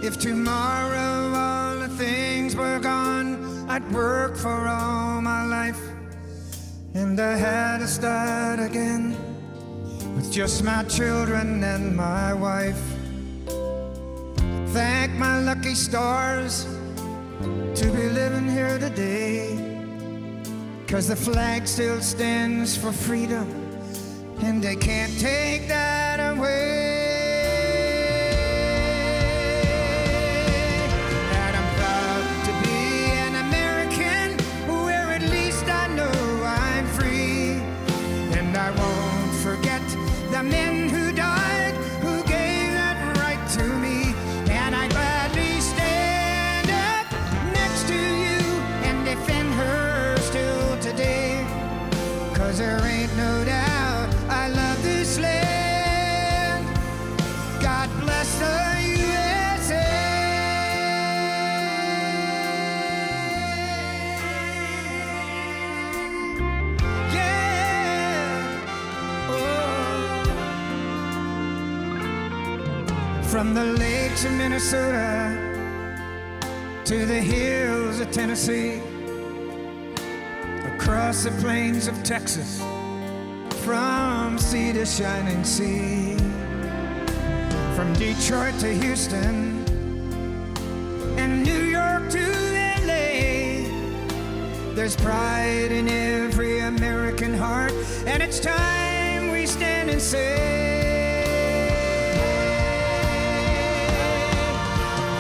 If tomorrow all the things were gone, I'd work for all my life, and I had to start again with just my children and my wife. Thank my lucky stars to be living here today, 'cause the flag still stands for freedom, and they can't take that away. And I'm proud to be an American, where at least I know I'm free. And I won't forget the men who died, who gave that right to me. And I gladly stand up next to you and defend her still today. 'Cause there ain't no doubt I love this land. God bless the USA. Yeah. Oh. From the lakes of Minnesota to the hills of Tennessee, across the plains of Texas, from sea to shining sea, from Detroit to Houston, and New York to LA. There's pride in every American heart, and it's time we stand and say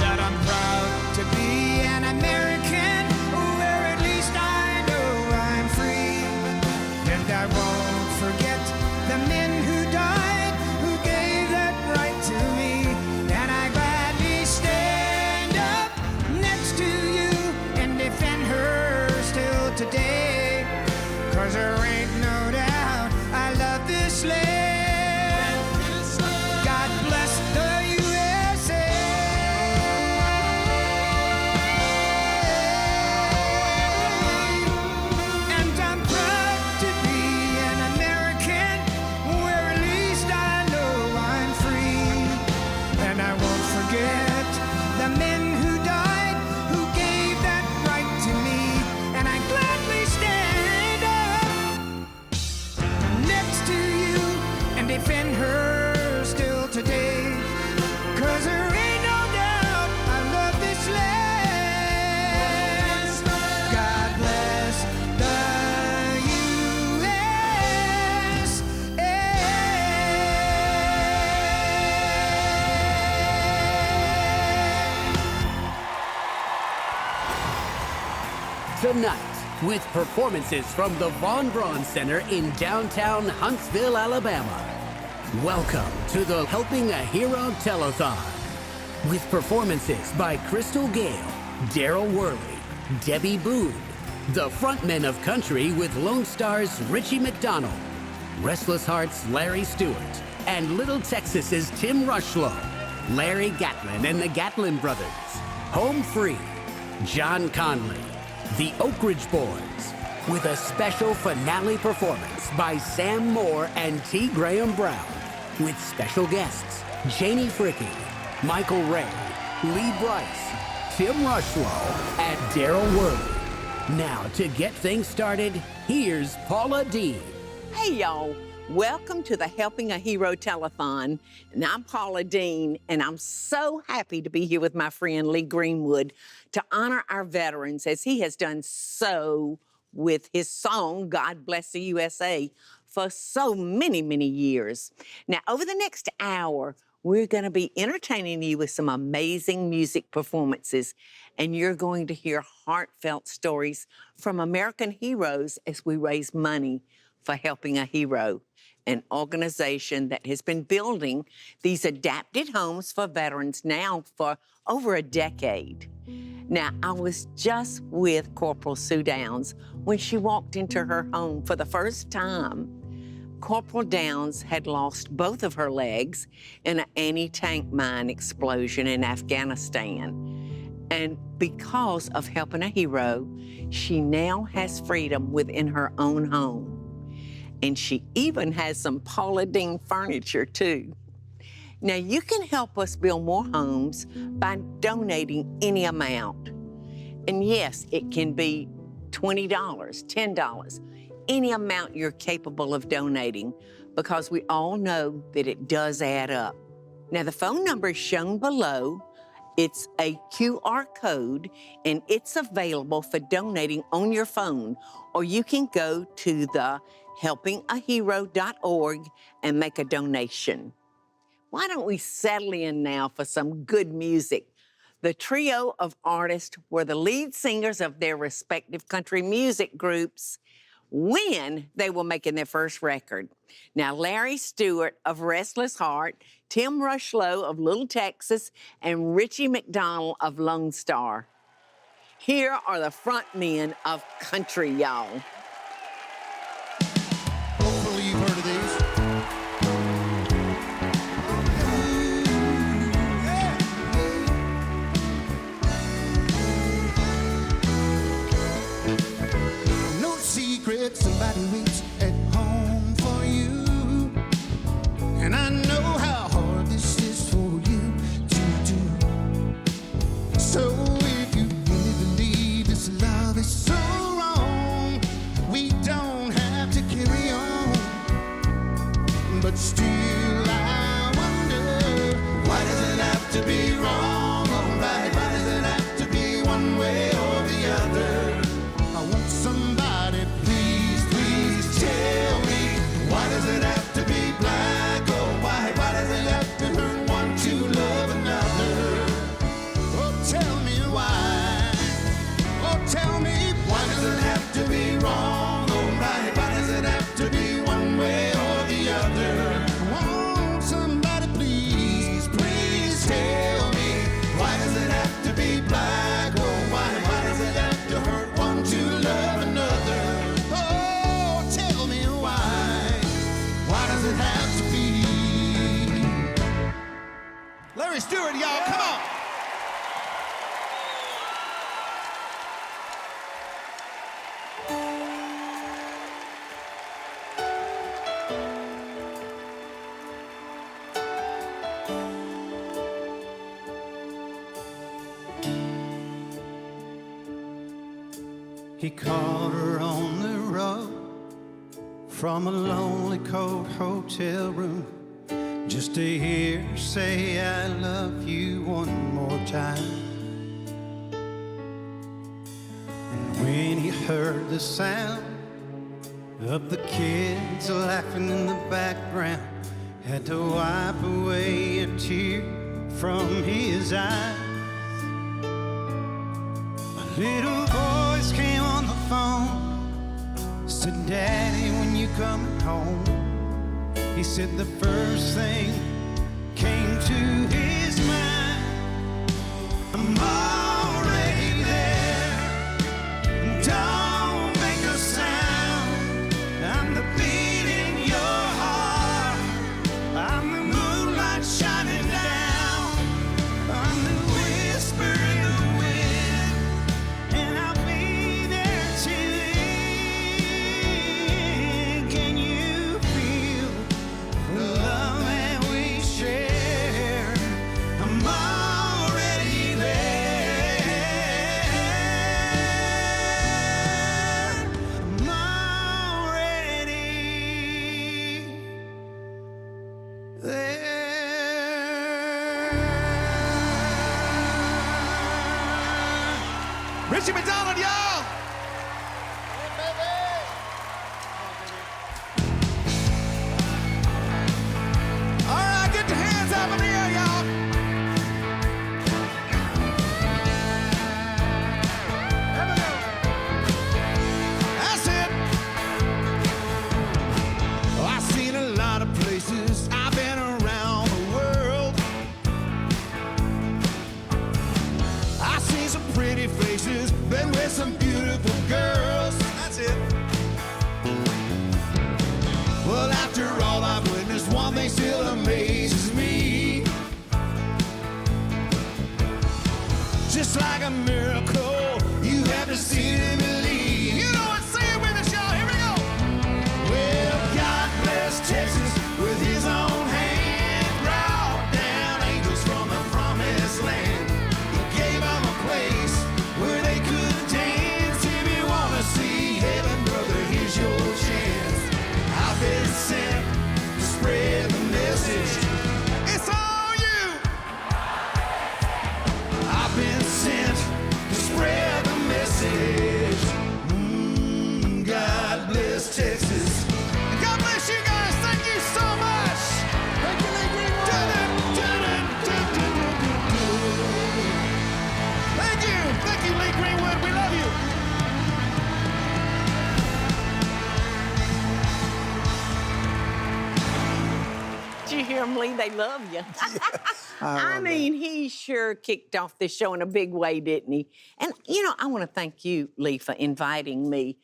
that I'm proud to be an American, where at least I know I'm free. And I won't forget the men who died, who gave that right to me. And I gladly stand up next to you and defend her still today. 'Cause there ain't no doubt I love this land. God bless the USA. And I'm proud to be an American, where at least I know I'm free. And I won't forget the men who died, who gave that right to me. And I gladly stand up next to you and defend her still today. 'Cause there ain't no doubt I love this land. God bless the USA. Tonight, with performances from the Von Braun Center in downtown Huntsville, Alabama. Welcome to the Helping a Hero Telethon, with performances by Crystal Gayle, Darryl Worley, Debby Boone, the Frontmen of Country with Lone Star's Richie McDonald, Restless Hearts' Larry Stewart, and Little Texas's Tim Rushlow, Larry Gatlin and the Gatlin Brothers, Home Free, John Conlee, the Oak Ridge Boys, with a special finale performance by Sam Moore and T. Graham Brown, with special guests Janie Fricke, Michael Ray, Lee Brice, Tim Rushlow, and Darryl Worley. Now, to get things started, here's Paula Deen. Hey, y'all. Welcome to the Helping a Hero Telethon. And I'm Paula Deen, and I'm so happy to be here with my friend Lee Greenwood to honor our veterans, as he has done so with his song, God Bless the USA, for so many, many years. Now, over the next hour, we're going to be entertaining you with some amazing music performances, and you're going to hear heartfelt stories from American heroes as we raise money for Helping a Hero, an organization that has been building these adapted homes for veterans now for over a decade. Now, I was just with Corporal Sue Downs when she walked into her home for the first time. Corporal Downs had lost both of her legs in an anti-tank mine explosion in Afghanistan. And because of Helping a Hero, she now has freedom within her own home. And she even has some Paula Deen furniture, too. Now, you can help us build more homes by donating any amount. And yes, it can be $20, $10, any amount you're capable of donating, because we all know that it does add up. Now, the phone number is shown below. It's a QR code, and it's available for donating on your phone, or you can go to the helpingahero.org and make a donation. Why don't we settle in now for some good music? The trio of artists were the lead singers of their respective country music groups when they were making their first record. Now, Larry Stewart of Restless Heart, Tim Rushlow of Little Texas, and Richie McDonald of Lone Star. Here are the frontmen of country, y'all. Hopefully you've heard of these. No secret, somebody waits at home for you. And I know how hard this is for you to do. So if you really believe this love is so wrong, we don't have to carry on. But still I wonder, why does it have to be wrong or right? Why does it have to be one way or the other? I want somebody, please, please tell me, why does it have to be black or white? Why does it have to hurt one to love another? Oh, tell me why. Oh, tell me, why does it have to be wrong or right? Why does it have to be one way or the other? Won't somebody please, please tell me, why does it have to be black or white? Why does it have to hurt one to love another? Oh, tell me why. Why does it have to be? Larry Stewart, y'all, come on. He caught her on the road from a lonely, cold hotel room, just to hear her say, I love you one more time. And when he heard the sound of the kids laughing in the background, had to wipe away a tear from his eyes. A little voice came on the phone, said, Daddy, when you coming home? He said the first thing came to his mind, I'm already there. Don't make a sound. I'm the beat in your heart. I'm the moonlight shining down. I'm the whisper in the wind, and I'll be there till the end. Can you feel the love that we share? I'm already there. I'm already there. Richie McDonald, y'all! All right, get your hands up in the air, y'all. There we go. That's it. Oh, I've seen a lot of places. I've been around the world. I've seen some pretty faces, been with some beautiful girls. That's it. Well, after all I've witnessed, one thing still amazes me. Just like a miracle, you have to see to believe. You know what? Say it with us, y'all. Here we go. Well, God bless Texas with his own hand. Brought them, Lee. They love you. I mean, he sure kicked off this show in a big way, didn't he? And, you know, I want to thank you, Lee, for inviting me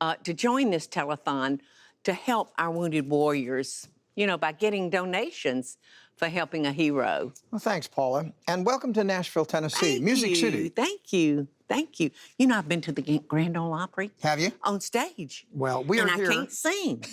to join this telethon to help our wounded warriors, you know, by getting donations for helping a hero. Well, thanks, Paula. And welcome to Nashville, Tennessee, Music City. Thank you. Thank you. You know, I've been to the Grand Ole Opry. Have you? On stage. Well, we are here. And I can't sing.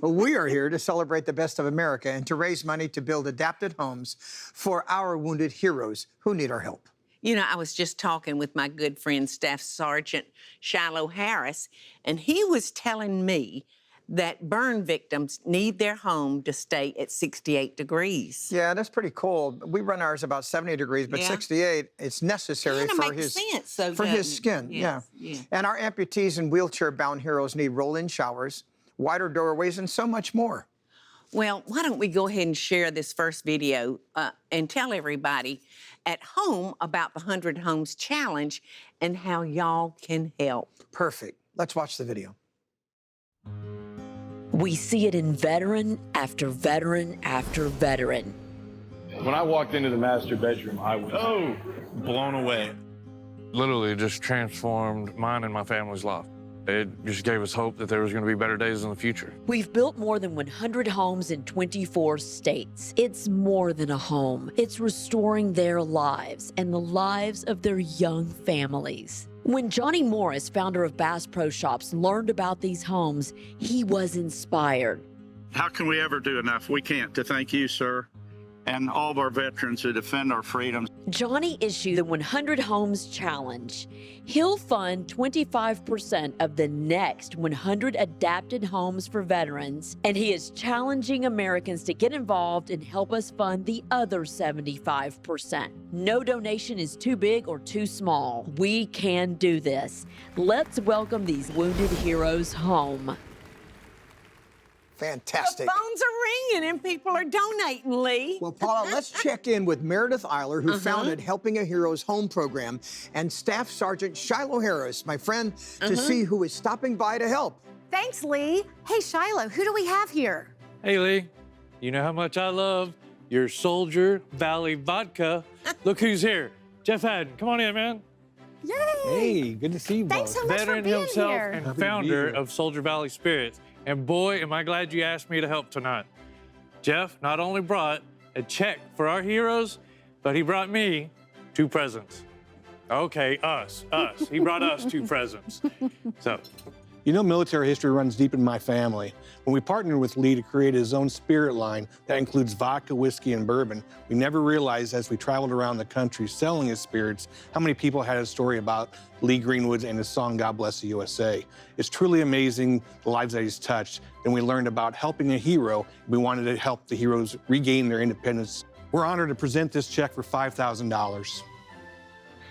Well, we are here to celebrate the best of America and to raise money to build adapted homes for our wounded heroes who need our help. You know, I was just talking with my good friend, Staff Sergeant Shiloh Harris, and he was telling me that burn victims need their home to stay at 68 degrees. Yeah, that's pretty cold. We run ours about 70 degrees, but 68, it's necessary for his skin. Yes, yeah. And our amputees and wheelchair-bound heroes need roll-in showers, wider doorways, and so much more. Well, why don't we go ahead and share this first video and tell everybody at home about the 100 Homes Challenge and how y'all can help. Perfect. Let's watch the video. We see it in veteran after veteran after veteran. When I walked into the master bedroom, I was blown away. Literally just transformed mine and my family's life. It just gave us hope that there was going to be better days in the future. We've built more than 100 homes in 24 states. It's more than a home. It's restoring their lives and the lives of their young families. When Johnny Morris, founder of Bass Pro Shops, learned about these homes, he was inspired. How can we ever do enough? We can't. To thank you, sir, and all of our veterans who defend our freedoms. Johnny issued the 100 Homes Challenge. He'll fund 25% of the next 100 adapted homes for veterans, and he is challenging Americans to get involved and help us fund the other 75%. No donation is too big or too small. We can do this. Let's welcome these wounded heroes home. Fantastic. The phones are ringing and people are donating, Lee. Well, Paula, let's check in with Meredith Eiler, who founded Helping a Hero's Home program, and Staff Sergeant Shiloh Harris, my friend, to see who is stopping by to help. Thanks, Lee. Hey, Shiloh, who do we have here? Hey, Lee, you know how much I love your Soldier Valley vodka. Look who's here. Jeff Haddon, come on in, man. Yay! Hey, good to see you both. Thanks so much Veteran for being himself here. and founder of Soldier Valley Spirits. And boy, am I glad you asked me to help tonight. Jeff not only brought a check for our heroes, but he brought me 2 presents. Okay, us. He brought us 2 presents. So, You know, military history runs deep in my family. When we partnered with Lee to create his own spirit line that includes vodka, whiskey, and bourbon, we never realized as we traveled around the country selling his spirits how many people had a story about Lee Greenwood and his song, God Bless the USA. It's truly amazing the lives that he's touched. Then we learned about helping a hero. We wanted to help the heroes regain their independence. We're honored to present this check for $5,000.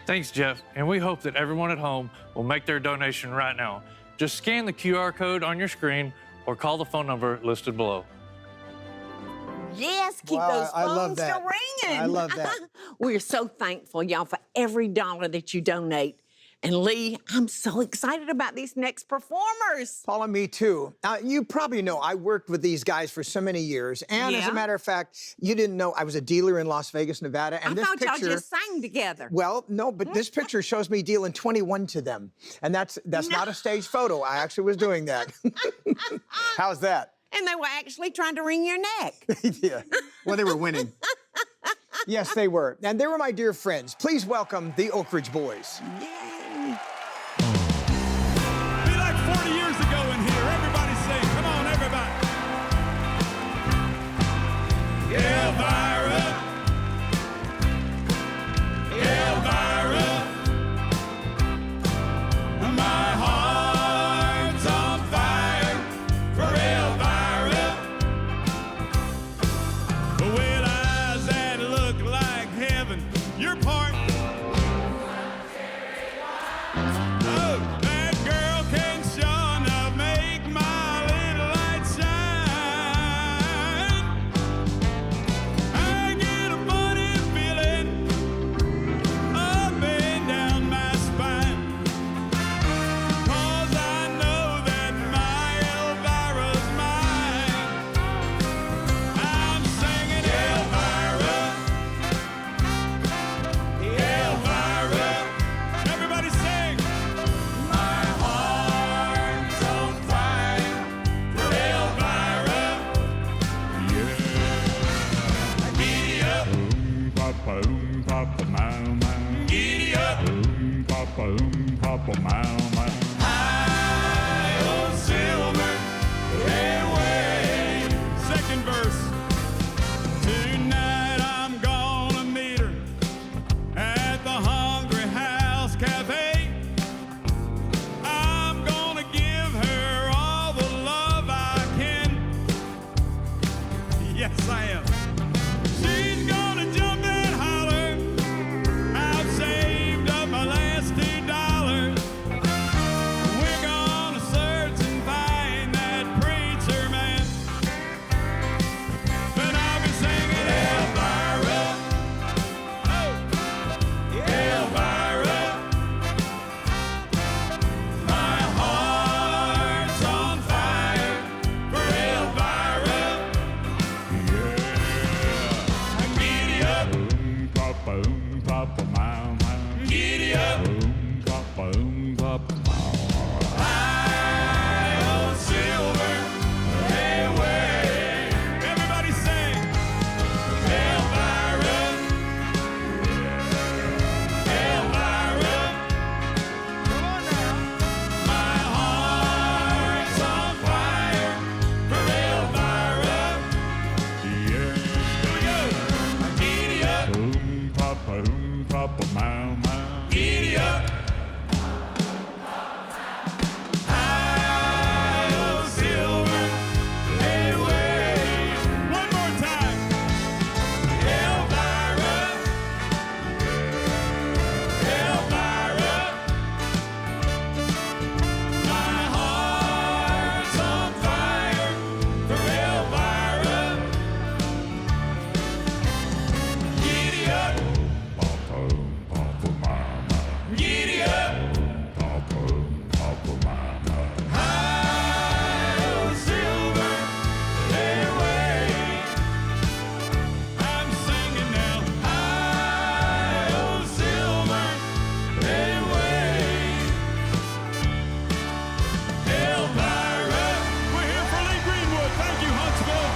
thanks, Jeff. And we hope that everyone at home will make their donation right now. Just scan the QR code on your screen or call the phone number listed below. Yes, keep Wow, those I love phones that. ringing. I love that. We're so thankful, y'all, for every dollar that you donate. And Lee, I'm so excited about these next performers. Paula, me too. You probably know I worked with these guys for so many years. And as a matter of fact, you didn't know I was a dealer in Las Vegas, Nevada. And I this thought picture, y'all just sang together. Well, no, but this picture shows me dealing 21 to them. And that's not a staged photo. I actually was doing that. How's that? And they were actually trying to wring your neck. Yeah. Well, they were winning. Yes, they were. And they were my dear friends. Please welcome the Oak Ridge Boys. Yay. Be like 40 years ago in here. Everybody sing. Come on, everybody. Elvira. Elvira. My heart's on fire for Elvira. Well, eyes that look like heaven. Your part. Papa, Papa, Mama. High on silver, away. Second verse. Tonight I'm gonna meet her at the Hungry House Cafe. I'm gonna give her all the love I can. Yes, I am. She's gonna jump and holler. I've saved up my last $2. We're gonna search and find that preacher man. But I'll be singing Elvira. Oh, Elvira. My heart's on fire for Elvira. Yeah. Giddy up. Papa, Papa, Mama. Giddy up. Papa, Papa, Mama. High on silver, away. Everybody sing. Elvira. Elvira. Come on now. My heart's on fire for Elvira. Yeah. Here we go. Giddy up. Papa, Papa, Mama. Giddy up. High on silver, away. One more time. Elvira. Elvira. My heart's on fire for Elvira. Giddy up. Papa, Papa, Mama. Giddy up. Papa, Papa, Mama. High on silver, away. I'm singing now. High on silver, away. Elvira. We're here for Lee Greenwood. Thank you, Huntsville.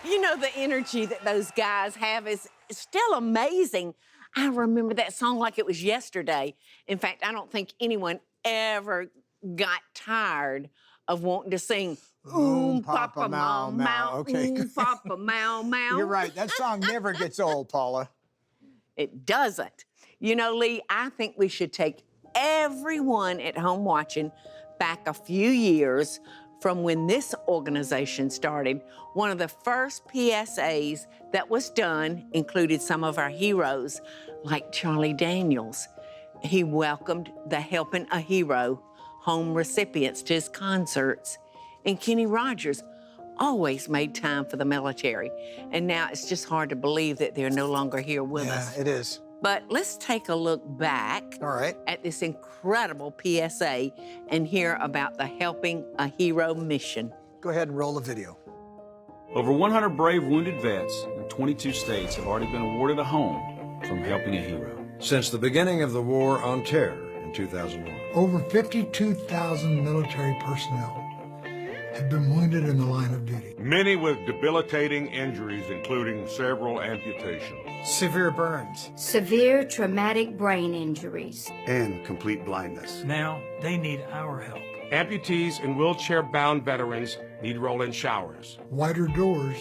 You know, the energy that those guys have is still amazing. I remember that song like it was yesterday. In fact, I don't think anyone ever got tired of wanting to sing Papa, Mau, Mau, Okay. Papa, Mau, Mau. You're right. That song never gets old, Paula. It doesn't. You know, Lee, I think we should take everyone at home watching back a few years from when this organization started. One of the first PSAs that was done included some of our heroes, like Charlie Daniels. He welcomed the Helping a Hero home recipients to his concerts. And Kenny Rogers always made time for the military. And now it's just hard to believe that they're no longer here with us. Yeah, it is. But let's take a look back All right. at this incredible PSA and hear about the Helping a Hero mission. Go ahead and roll the video. Over 100 brave wounded vets in 22 states have already been awarded a home from Helping a Hero. Since the beginning of the War on Terror in 2001. Over 52,000 military personnel have been wounded in the line of duty. Many with debilitating injuries, including several amputations. Severe burns. Severe traumatic brain injuries. And complete blindness. Now they need our help. Amputees and wheelchair-bound veterans need roll-in showers. Wider doors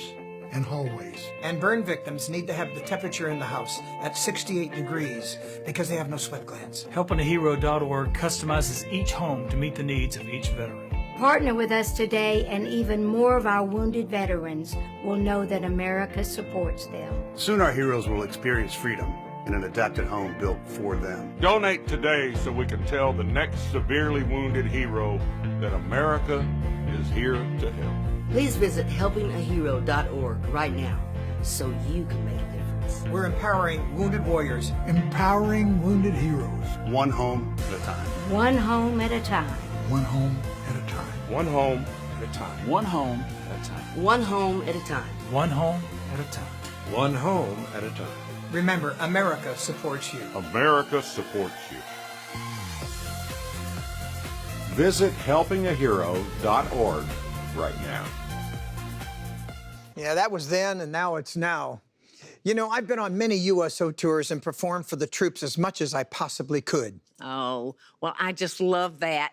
and hallways. And burn victims need to have the temperature in the house at 68 degrees because they have no sweat glands. HelpingAHero.org customizes each home to meet the needs of each veteran. Partner with us today, and even more of our wounded veterans will know that America supports them. Soon our heroes will experience freedom in an adapted home built for them. Donate today so we can tell the next severely wounded hero that America is here to help. Please visit helpingahero.org right now so you can make a difference. We're empowering wounded warriors. Empowering wounded heroes. One home at a time. One home at a time. One home at a time. One home at a time. One home at a time. One home at a time. One home at a time. One home at a time. Remember, America supports you. America supports you. Visit helpingahero.org right now. Yeah, that was then, and now it's now. You know, I've been on many USO tours and performed for the troops as much as I possibly could. Oh, well, I just love that.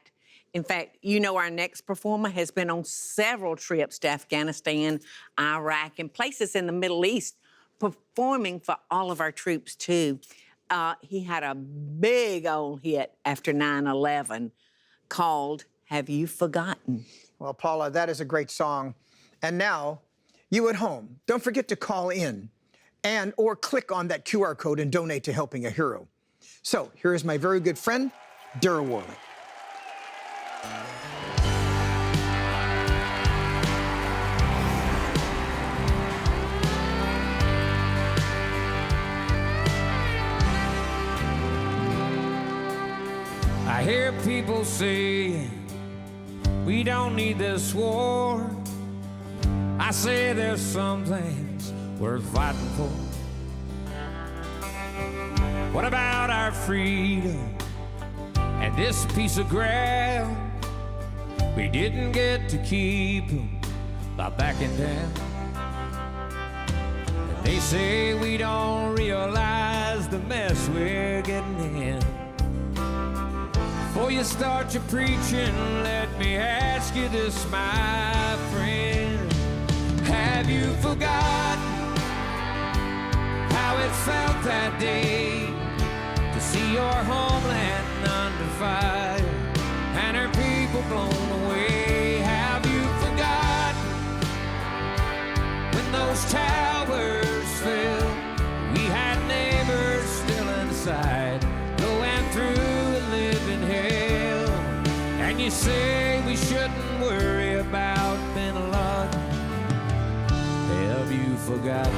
In fact, you know, our next performer has been on several trips to Afghanistan, Iraq, and places in the Middle East, performing for all of our troops, too. He had a big old hit after 9/11 called Have You Forgotten? Well, Paula, that is a great song. And now, you at home, don't forget to call in or click on that QR code and donate to Helping a Hero. So, here is my very good friend, Darryl Worley. I hear people say we don't need this war. I say there's some things worth fighting for. What about our freedom and this piece of ground? We didn't get to keep them by backing down. And they say we don't realize the mess we're getting in. Before you start your preaching, let me ask you this, my friend. Have you forgotten how it felt that day to see your homeland under fire and her people blown away? Have you forgotten when those towers fell? We had neighbors still inside, going through a living hell. And you say we shouldn't worry about Bin Laden. Have you forgotten?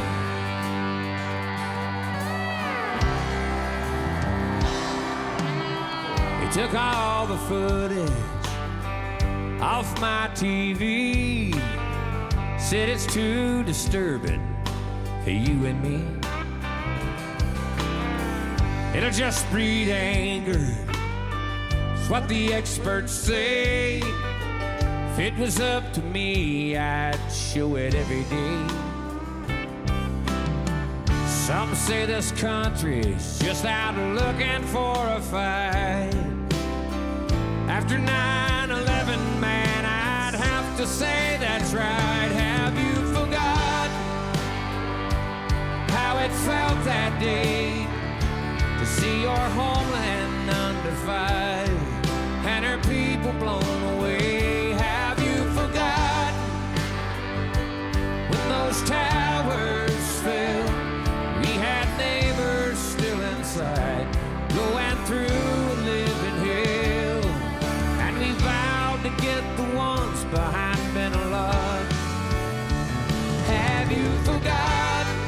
They took all the footage off my TV. Said it's too disturbing for you and me. It'll just breed anger, it's what the experts say. If it was up to me, I'd show it every day. Some say this country's just out looking for a fight. After 9/11, man, I'd have to say that's right. Have you forgotten how it felt that day to see your homeland under fire and her people blown away? Have you forgotten when those towers fell? We had neighbors still inside, going through a living hell. And we vowed to get the ones behind Bin Laden. Have you forgotten?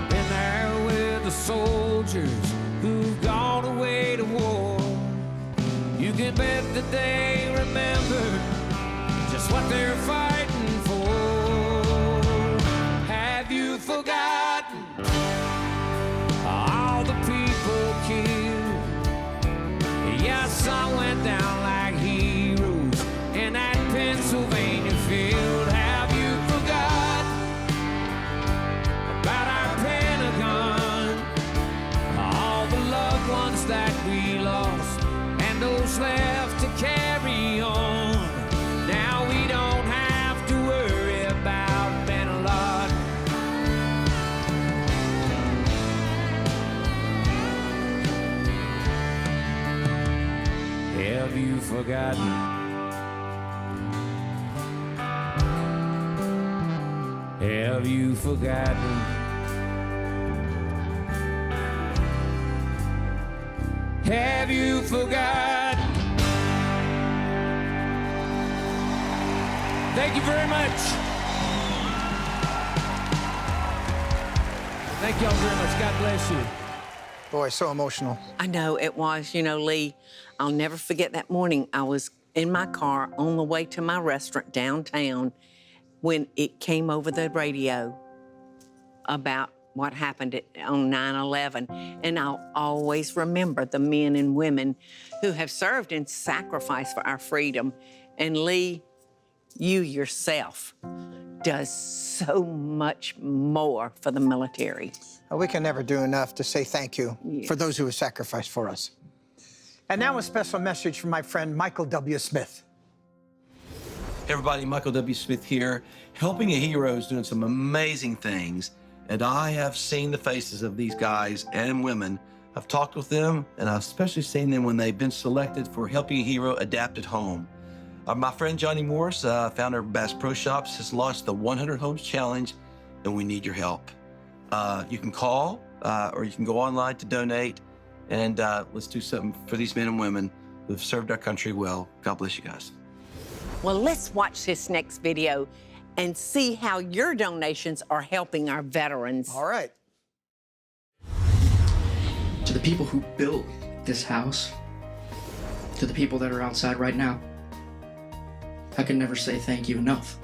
Been there with the soldiers who've gone away to war. You can bet that they remember just what they're fighting for. Have you forgotten all the people killed? Yeah, some went down like heroes in that Pennsylvania field. Have you forgotten about our Pentagon? All the loved ones that we lost and those left to carry on. Now we don't have to worry about Bin Laden. Have you forgotten? Have you forgotten? Have you forgotten? Thank you very much. Thank y'all very much. God bless you. Boy, so emotional. I know it was. You know, Lee, I'll never forget that morning. I was in my car on the way to my restaurant downtown when it came over the radio about what happened on 9/11, and I'll always remember the men and women who have served and sacrificed for our freedom. And Lee, you yourself does so much more for the military. We can never do enough to say thank you for those who have sacrificed for us. And now a special message from my friend Michael W. Smith. Hey everybody, Michael W. Smith here. Helping a Hero is doing some amazing things, and I have seen the faces of these guys and women. I've talked with them, and I've especially seen them when they've been selected for Helping a Hero Adapted Home. My friend Johnny Morris, founder of Bass Pro Shops, has launched the 100 Homes Challenge, and we need your help. You can call or you can go online to donate, and let's do something for these men and women who have served our country well. God bless you guys. Well, let's watch this next video and see how your donations are helping our veterans. All right. To the people who built this house, to the people that are outside right now, I can never say thank you enough.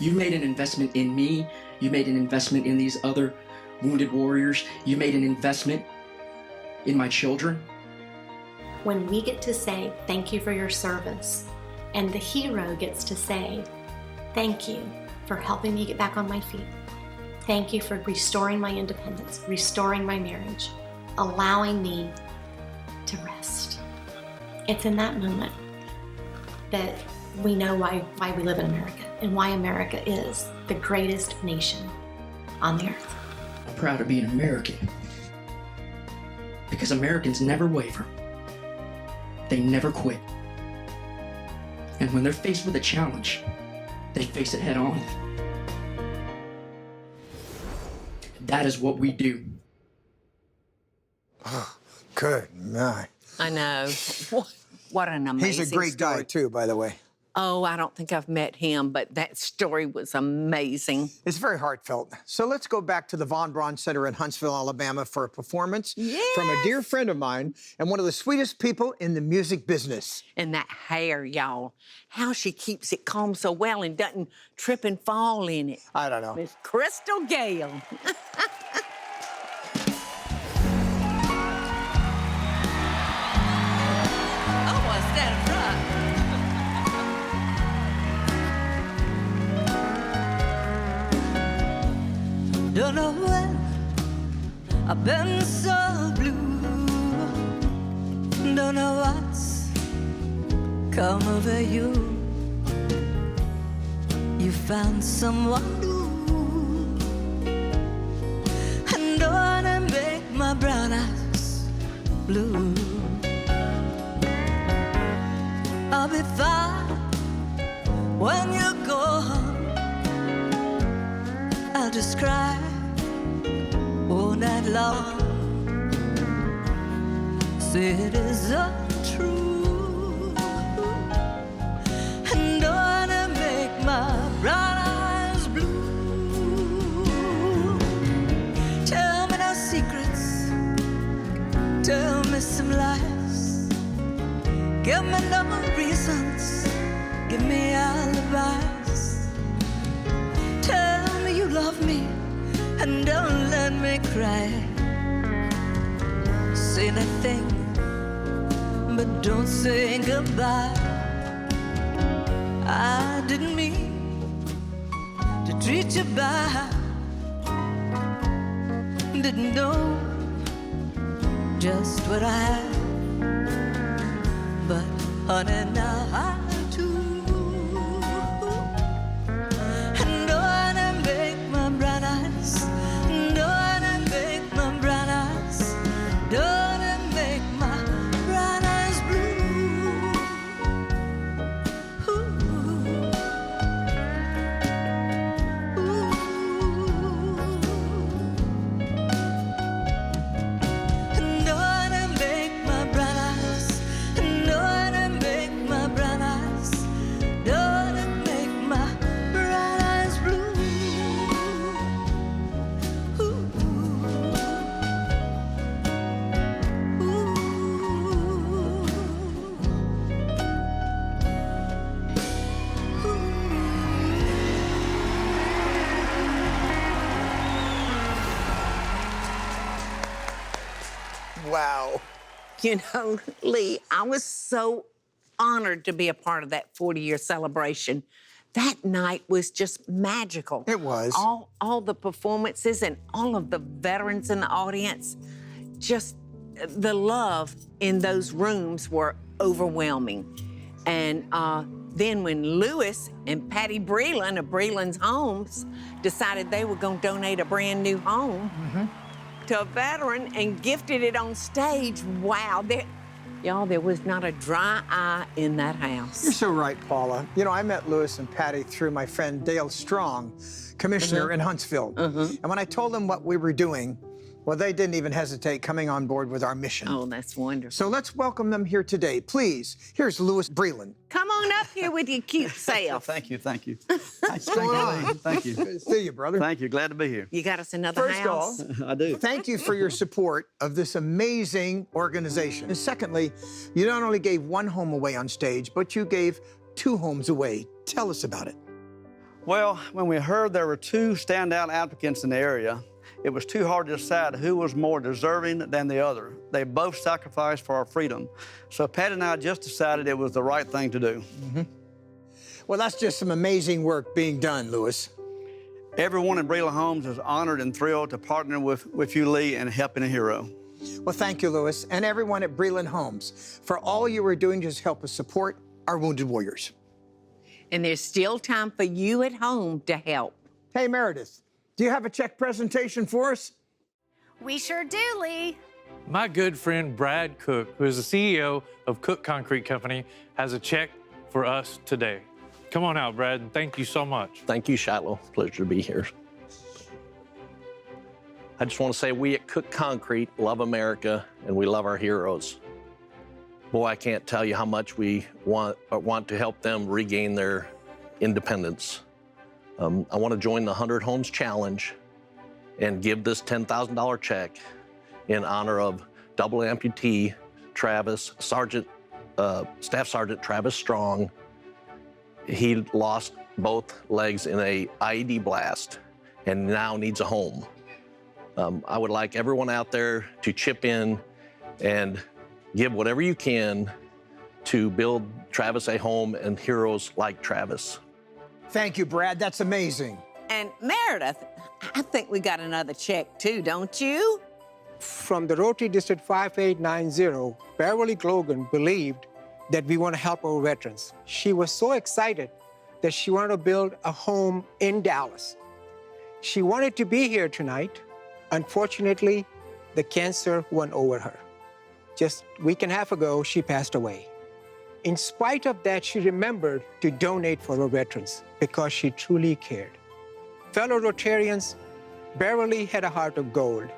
You made an investment in me. You made an investment in these other wounded warriors. You made an investment in my children. When we get to say thank you for your service, and the hero gets to say thank you for helping me get back on my feet. Thank you for restoring my independence, restoring my marriage, allowing me to rest. It's in that moment that we know why we live in America and why America is the greatest nation on the earth. I'm proud to be an American because Americans never waver. They never quit. And when they're faced with a challenge, they face it head on. That is what we do. Oh, good night. I know. What an amazing He's a great guy, too, by the way. Oh, I don't think I've met him, but that story was amazing. It's very heartfelt. So let's go back to the Von Braun Center in Huntsville, Alabama for a performance from a dear friend of mine and one of the sweetest people in the music business. And that hair, y'all. How she keeps it combed so well and doesn't trip and fall in it. I don't know. Miss Crystal Gayle. Don't know when I've been so blue. Don't know what's come over you. You found someone new, and don't wanna make my brown eyes blue. I'll be fine when you're gone. I'll just cry all night long. Say it is untrue, and don't wanna make my brown eyes blue. Tell me no secrets, tell me some lies. Give me no reasons, give me alibis. Tell me you love me, and don't let me cry. Say nothing, but don't say goodbye. I didn't mean to treat you bad. Didn't know just what I had, but honey, now I do. And don't wanna make my brown eyes, don't wanna make my brown eyes, don't wanna make my brown eyes blue. And don't wanna make my brown eyes, and don't wanna make my Wow. You know, Lee, I was so honored to be a part of that 40-year celebration. That night was just magical. It was. All the performances and all of the veterans in the audience, just the love in those rooms were overwhelming. And then when Lewis and Patty Breland of Breland's Homes decided they were going to donate a brand new home to a veteran and gifted it on stage, wow. Y'all, there was not a dry eye in that house. You're so right, Paula. You know, I met Lewis and Patty through my friend Dale Strong, commissioner in Huntsville. And when I told them what we were doing, well, they didn't even hesitate coming on board with our mission. Oh, that's wonderful. So let's welcome them here today. Please, here's Lewis Breland. Come on up here with your cute self. Thank you, thank you. What's going on? Thank you. Good to see you, brother. Thank you, glad to be here. You got us another house. First off, I do. Thank you for your support of this amazing organization. And secondly, you not only gave one home away on stage, but you gave 2 homes away. Tell us about it. Well, when we heard there were 2 standout applicants in the area, it was too hard to decide who was more deserving than the other. They both sacrificed for our freedom. So Pat and I just decided it was the right thing to do. Well, that's just some amazing work being done, Lewis. Everyone in Breland Homes is honored and thrilled to partner with you, Lee, in helping a hero. Well, thank you, Lewis, and everyone at Breland Homes for all you are doing to just help us support our wounded warriors. And there's still time for you at home to help. Hey, Meredith, do you have a check presentation for us? We sure do, Lee. My good friend Brad Cook, who is the CEO of Cook Concrete Company, has a check for us today. Come on out, Brad, and thank you so much. Thank you, Shiloh. Pleasure to be here. I just want to say we at Cook Concrete love America and we love our heroes. Boy, I can't tell you how much we want to help them regain their independence. I want to join the 100 Homes Challenge and give this $10,000 check in honor of double amputee Staff Sergeant Travis Strong. He lost both legs in a IED blast and now needs a home. I would like everyone out there to chip in and give whatever you can to build Travis a home and heroes like Travis. Thank you, Brad. That's amazing. And Meredith, I think we got another check too, don't you? From the Rotary District 5890, Beverly Glogan believed that we want to help our veterans. She was so excited that she wanted to build a home in Dallas. She wanted to be here tonight. Unfortunately, the cancer went over her. Just a week and a half ago, she passed away. In spite of that, she remembered to donate for her veterans because she truly cared. Fellow Rotarians, Beverly had a heart of gold.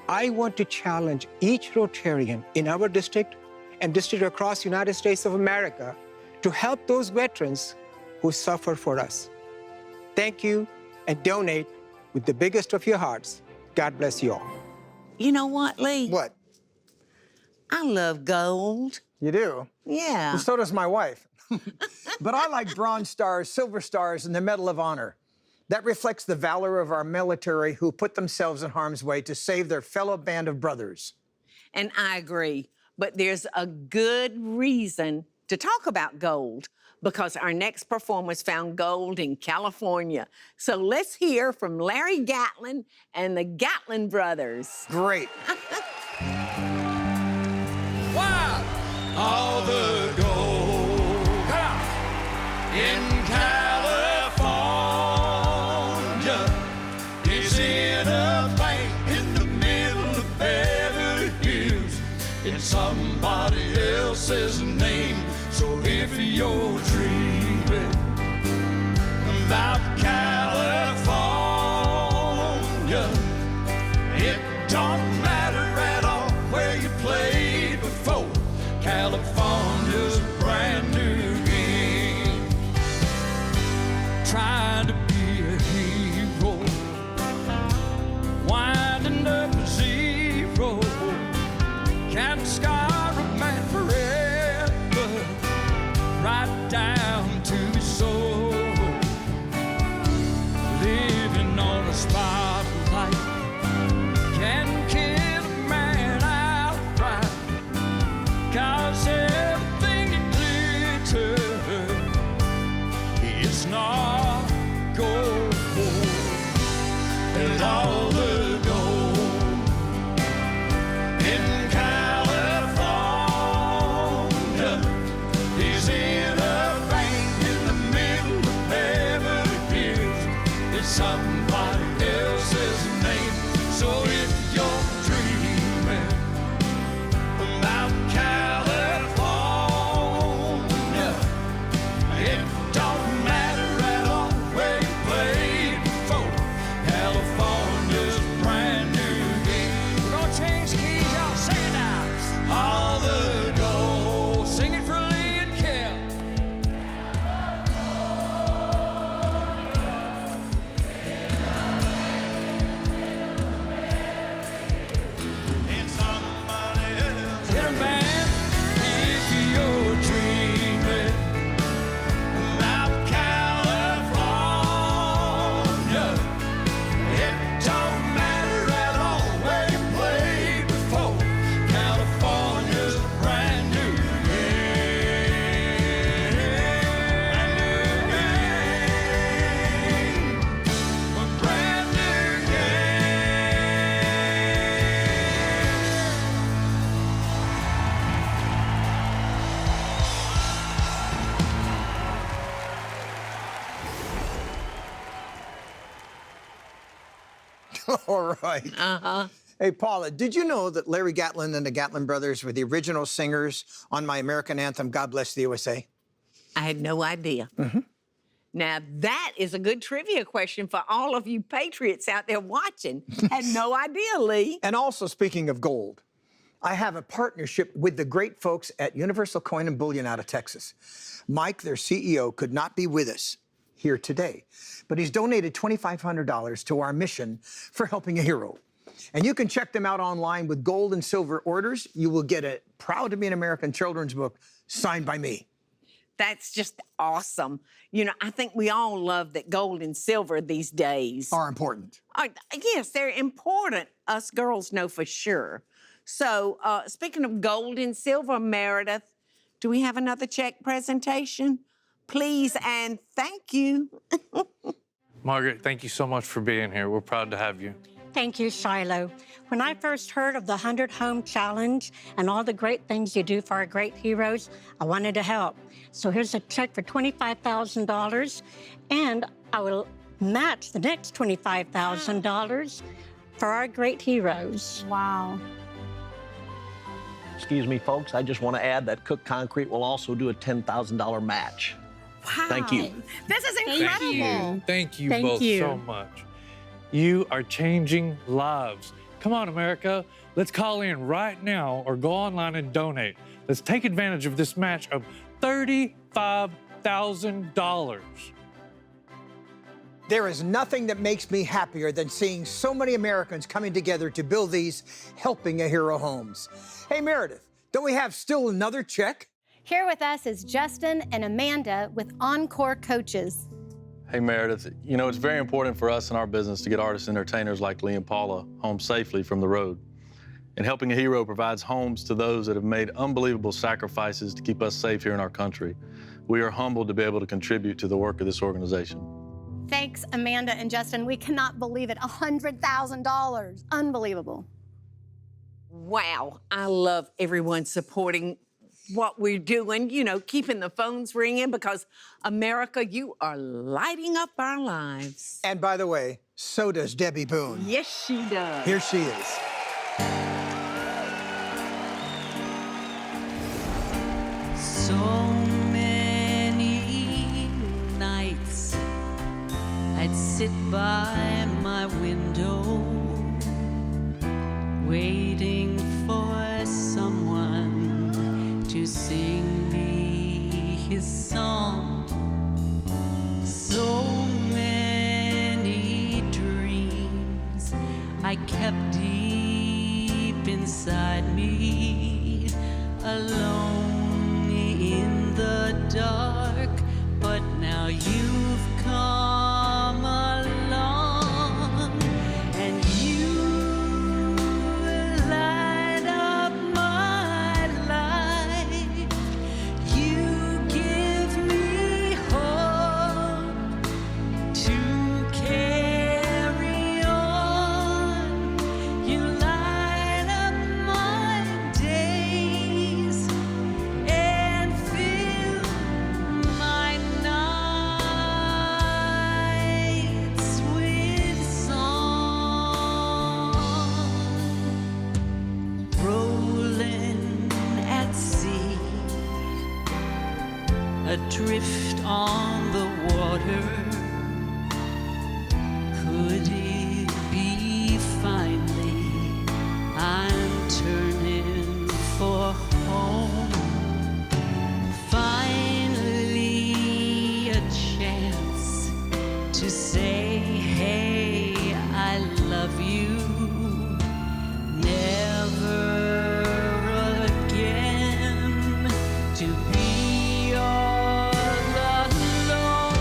I want to challenge each Rotarian in our district and district across the United States of America to help those veterans who suffer for us. Thank you, and donate with the biggest of your hearts. God bless you all. You know what, Lee? What? I love gold. You do? Yeah. Well, so does my wife. But I like bronze stars, silver stars, and the Medal of Honor. That reflects the valor of our military who put themselves in harm's way to save their fellow band of brothers. And I agree, but there's a good reason to talk about gold because our next performers found gold in California. So let's hear from Larry Gatlin and the Gatlin brothers. Great. Wow! All the gold in California is in a bank in the middle of Beverly Hills in somebody else's name. So if you're dreaming about California, it don't matter at all where you played before. California's a brand new game. Trying to be a hero, winding up a zero. Can't scar a man forever, right down to his soul. Living on a spotlight can kill a man out All right. Hey, Paula, did you know that Larry Gatlin and the Gatlin brothers were the original singers on my American anthem, God Bless the USA? I had no idea. Now, that is a good trivia question for all of you patriots out there watching. Had no idea, Lee. And also, speaking of gold, I have a partnership with the great folks at Universal Coin and Bullion out of Texas. Mike, their CEO, could not be with us here today, but he's donated $2,500 to our mission for helping a hero. And you can check them out online with gold and silver orders. You will get a Proud to Be an American children's book signed by me. That's just awesome. You know, I think we all love that gold and silver these days are important. Yes, they're important. Us girls know for sure. So, speaking of gold and silver, Meredith, do we have another check presentation? Please and thank you. Margaret, thank you so much for being here. We're proud to have you. Thank you, Shiloh. When I first heard of the 100 Home Challenge and all the great things you do for our great heroes, I wanted to help. So here's a check for $25,000, and I will match the next $25,000 for our great heroes. Wow. Excuse me, folks, I just want to add that Cook Concrete will also do a $10,000 match. Wow. Thank you. This is incredible. Thank you both so much. You are changing lives. Come on, America. Let's call in right now or go online and donate. Let's take advantage of this match of $35,000. There is nothing that makes me happier than seeing so many Americans coming together to build these Helping a Hero homes. Hey, Meredith, don't we have still another check? Here with us is Justin and Amanda with Encore Coaches. Hey, Meredith, you know, it's very important for us in our business to get artists and entertainers like Lee and Paula home safely from the road. And Helping a Hero provides homes to those that have made unbelievable sacrifices to keep us safe here in our country. We are humbled to be able to contribute to the work of this organization. Thanks, Amanda and Justin. We cannot believe it. $100,000. Unbelievable. Wow, I love everyone supporting what we're doing, you know, keeping the phones ringing because, America, you are lighting up our lives. And by the way, so does Debbie Boone. Yes, she does. Here she is. So many nights I'd sit by my window waiting for someone to sing me his song. So many dreams I kept deep inside me, alone in the dark, but now you've come along and you light up my life. You give me hope to carry on. You light up my days and fill my nights with song. Rolling at sea, adrift on the water. Could it be finally I'm turning for home? Finally a chance to say, hey, I love you. Never again to be all alone.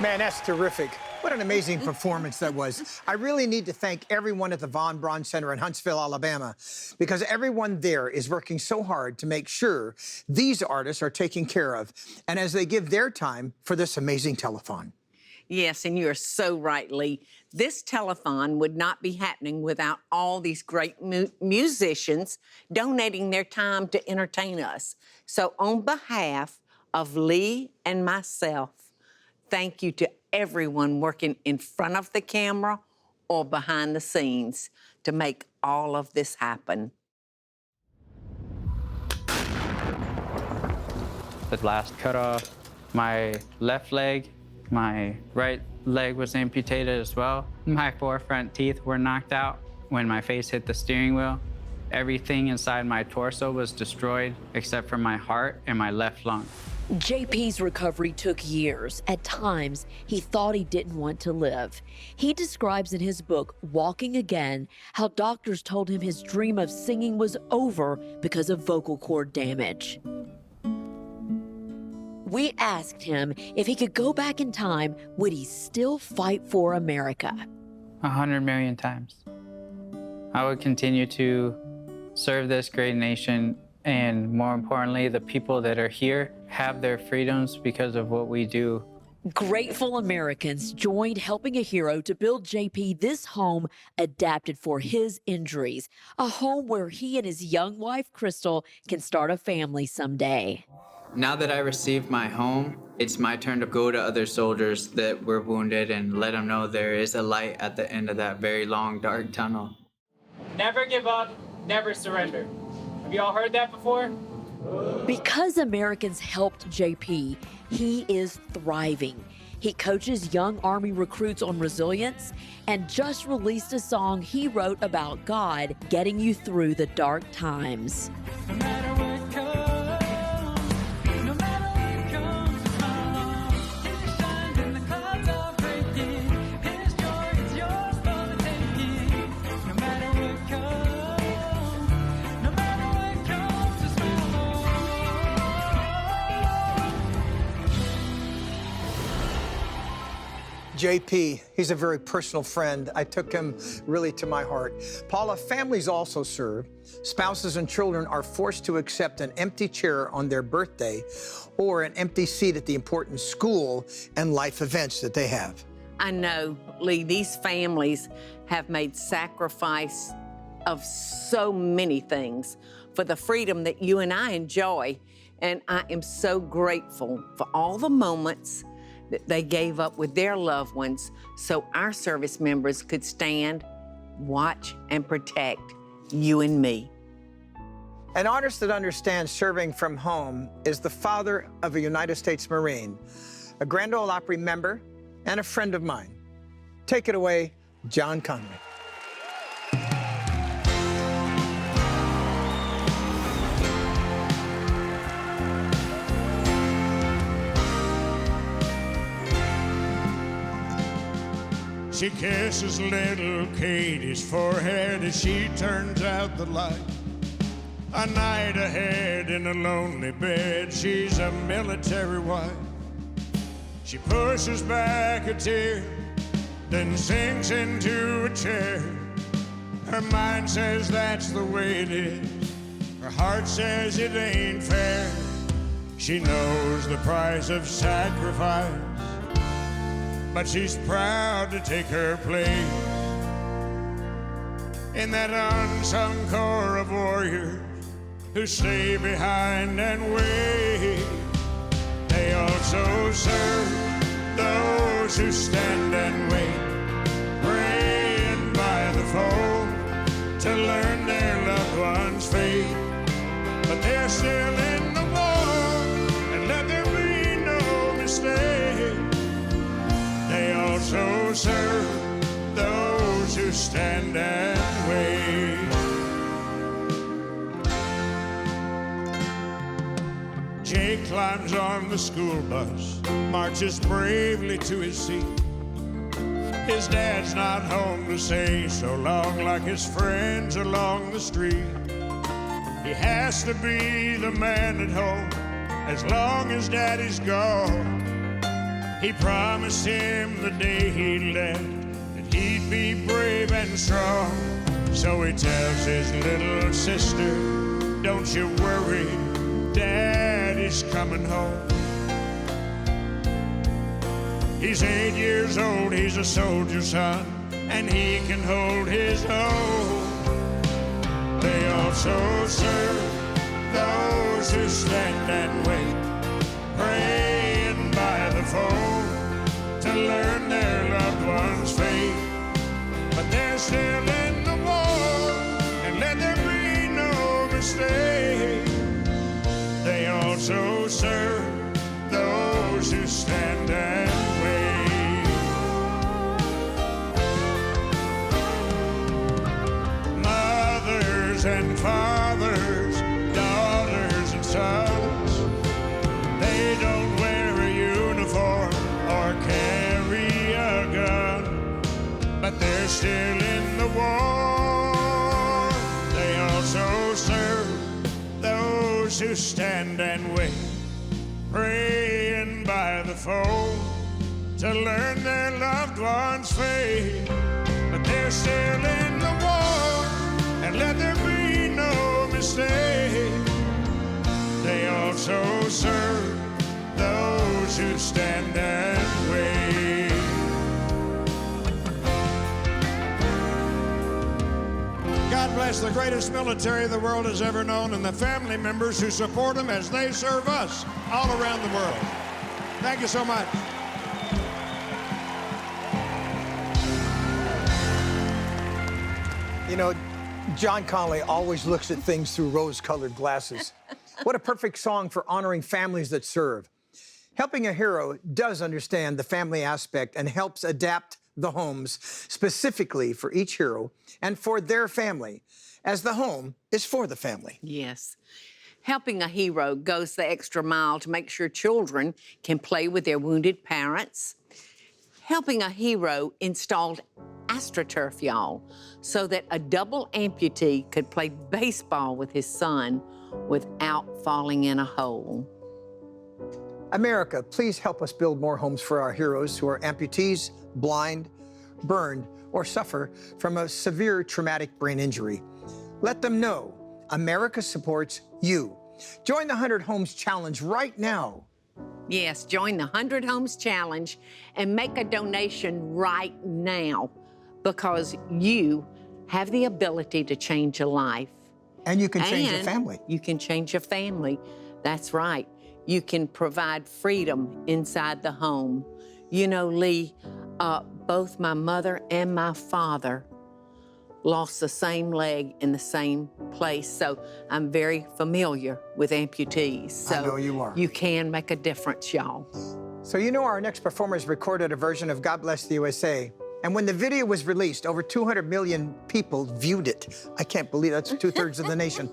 Man, that's terrific. What an amazing performance that was. I really need to thank everyone at the Von Braun Center in Huntsville, Alabama, because everyone there is working so hard to make sure these artists are taken care of, and as they give their time for this amazing telethon. Yes, and you're so right, Lee. This telethon would not be happening without all these great musicians donating their time to entertain us. So on behalf of Lee and myself, thank you to everyone working in front of the camera or behind the scenes to make all of this happen. The blast cut off my left leg. My right leg was amputated as well. My 4 front teeth were knocked out when my face hit the steering wheel. Everything inside my torso was destroyed except for my heart and my left lung. JP's recovery took years. At times, he thought he didn't want to live. He describes in his book, Walking Again, how doctors told him his dream of singing was over because of vocal cord damage. We asked him if he could go back in time, would he still fight for America? 100 million times. I would continue to serve this great nation, and more importantly, the people that are here have their freedoms because of what we do. Grateful Americans joined Helping a Hero to build JP this home adapted for his injuries, a home where he and his young wife, Crystal, can start a family someday. Now that I received my home, it's my turn to go to other soldiers that were wounded and let them know there is a light at the end of that very long, dark tunnel. Never give up, never surrender. Have you all heard that before? Because Americans helped JP, he is thriving. He coaches young Army recruits on resilience and just released a song he wrote about God getting you through the dark times. No matter what comes, no matter what comes, He shines and the clouds are breaking. His joy is yours for the taking. No matter what comes, no matter what comes, just follow. JP, he's a very personal friend. I took him really to my heart. Paula, families also serve. Spouses and children are forced to accept an empty chair on their birthday or an empty seat at the important school and life events that they have. I know, Lee, these families have made sacrifice of so many things for the freedom that you and I enjoy. And I am so grateful for all the moments that they gave up with their loved ones so our service members could stand, watch, and protect you and me. An artist that understands serving from home is the father of a United States Marine, a Grand Ole Opry member, and a friend of mine. Take it away, John Conlee. She kisses little Katie's forehead as she turns out the light. A night ahead in a lonely bed, she's a military wife. She pushes back a tear, then sinks into a chair. Her mind says that's the way it is. Her heart says it ain't fair. She knows the price of sacrifice, but she's proud to take her place in that unsung corps of warriors who stay behind and wait. They also serve those who stand and wait, praying by the foe to learn their loved one's fate. But they're still in the war, and let there be no mistake. They also serve those who stand and wait. Jake climbs on the school bus, marches bravely to his seat. His dad's not home to say so long like his friends along the street. He has to be the man at home as long as daddy's gone. He promised him the day he left that he'd be brave and strong. So he tells his little sister, don't you worry, Daddy's coming home. He's 8 years old, he's a soldier's son, and he can hold his own. They also serve those who stand and wait, praying by the phone to learn their loved one's fate. But they're still in the war, and let there be no mistake. They also serve those who stand and wait. Mothers and fathers, daughters and sons, they don't wear a uniform or carry a gun, but they're still in the war. They also serve those who stand and wait, praying by the phone to learn their loved one's fate. But they're still in the war, and let there be no mistake. They also serve those who stand and wait. God bless the greatest military the world has ever known and the family members who support them as they serve us all around the world. Thank you so much. You know, John Conlee always looks at things through rose-colored glasses. What a perfect song for honoring families that serve. Helping a Hero does understand the family aspect and helps adapt the homes specifically for each hero and for their family, as the home is for the family. Yes. Helping a Hero goes the extra mile to make sure children can play with their wounded parents. Helping a Hero installed AstroTurf, y'all, so that a double amputee could play baseball with his son without falling in a hole. America, please help us build more homes for our heroes who are amputees, blind, burned, or suffer from a severe traumatic brain injury. Let them know America supports you. Join the 100 Homes Challenge right now. Yes, join the 100 Homes Challenge and make a donation right now, because you have the ability to change a life. And you can change a family. You can change a family. That's right. You can provide freedom inside the home. You know, Lee, both my mother and my father lost the same leg in the same place, so I'm very familiar with amputees. So I know you are. You can make a difference, y'all. So you know our next performers recorded a version of God Bless the USA, and when the video was released, over 200 million people viewed it. I can't believe that's 2/3 of the nation.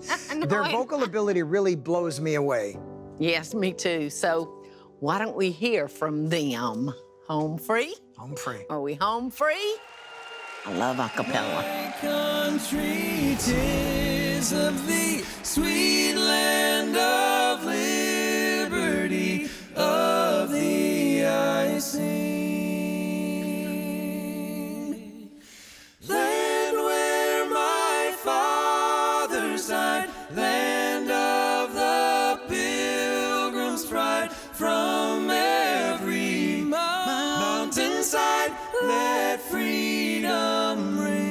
Their vocal ability really blows me away. Yes, me too. So why don't we hear from them? Home free? Home free. Are we home free? I love a cappella. Country, 'tis of thee, sweet land of liberty, of thee I sing. Land where my fathers died, land of the Pilgrim's pride, from every mountainside, let freedom ring.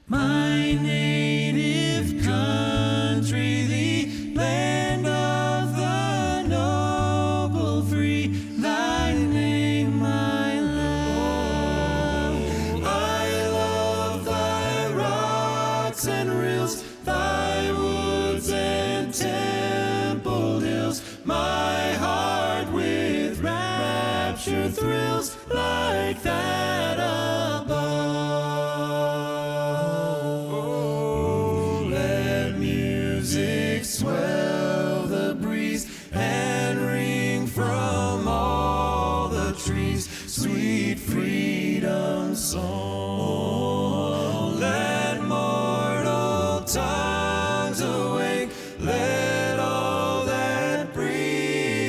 My native country, the land of the noble free, thy name I love. I love thy rocks and rills, thy woods and templed hills, my heart with rapture thrills like that above. Oh, let music swell the breeze and ring from all the trees, sweet freedom song. Let mortal tongues awake, let all that breathe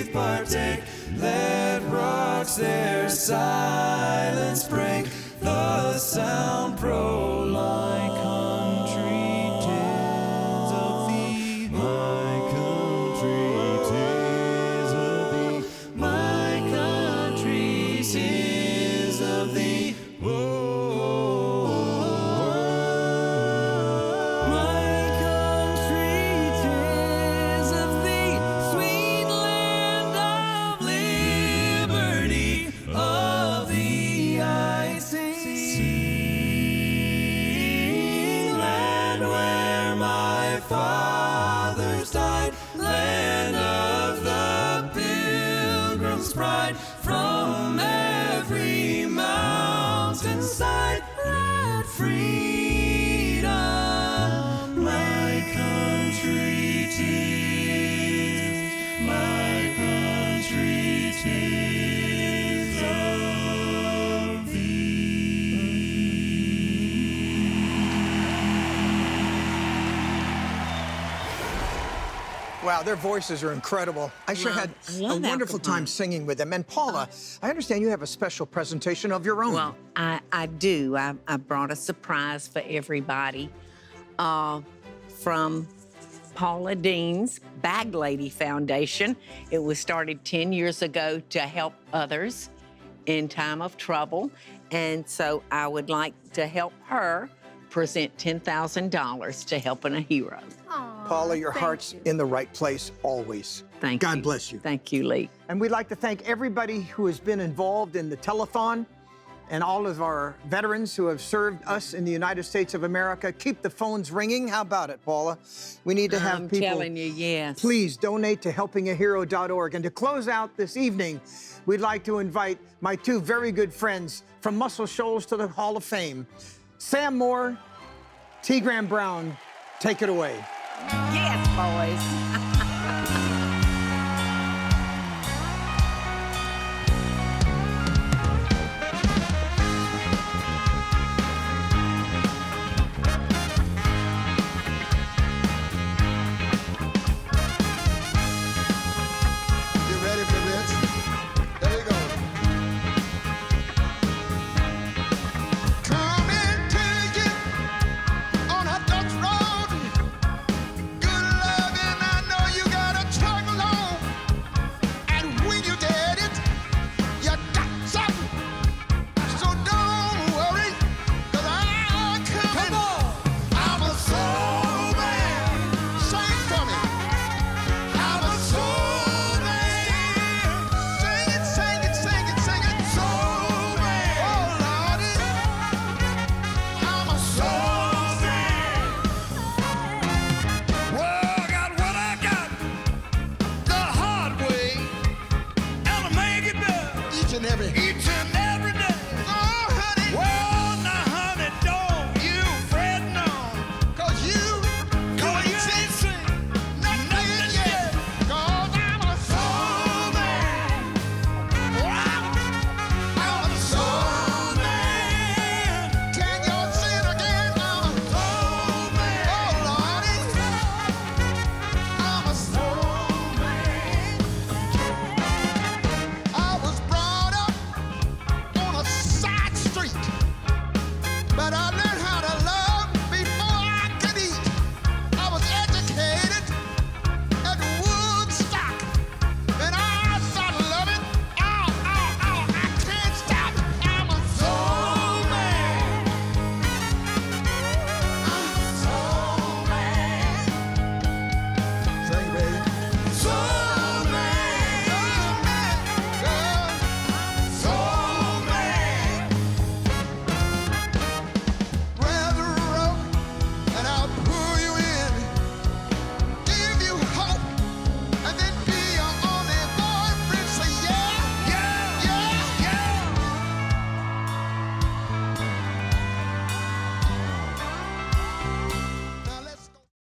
their silence break the sound prolonged. Country tales of thee, my country tales of thee, my country sings of thee. My country tales of thee, sweet land of liberty, of thee I sing. Land where my fathers died, land of the Pilgrim's pride, from every mountainside, let freedom my country tis, my country tis of Wow, their voices are incredible. I sure had a wonderful time singing with them. And Paula, I understand you have a special presentation of your own. Well, I do. I brought a surprise for everybody from Paula Deen's Bag Lady Foundation. It was started 10 years ago to help others in time of trouble. And so I would like to help her present $10,000 to Helping a Hero. Paula, your heart's in the right place always. Thank you. God bless you. Thank you, Lee. And we'd like to thank everybody who has been involved in the telethon and all of our veterans who have served us in the United States of America. Keep the phones ringing. How about it, Paula? We need to have people. I'm telling you, yes. Please donate to helpingahero.org. And to close out this evening, we'd like to invite my two very good friends from Muscle Shoals to the Hall of Fame, Sam Moore, T. Graham Brown. Take it away. Yes, boys.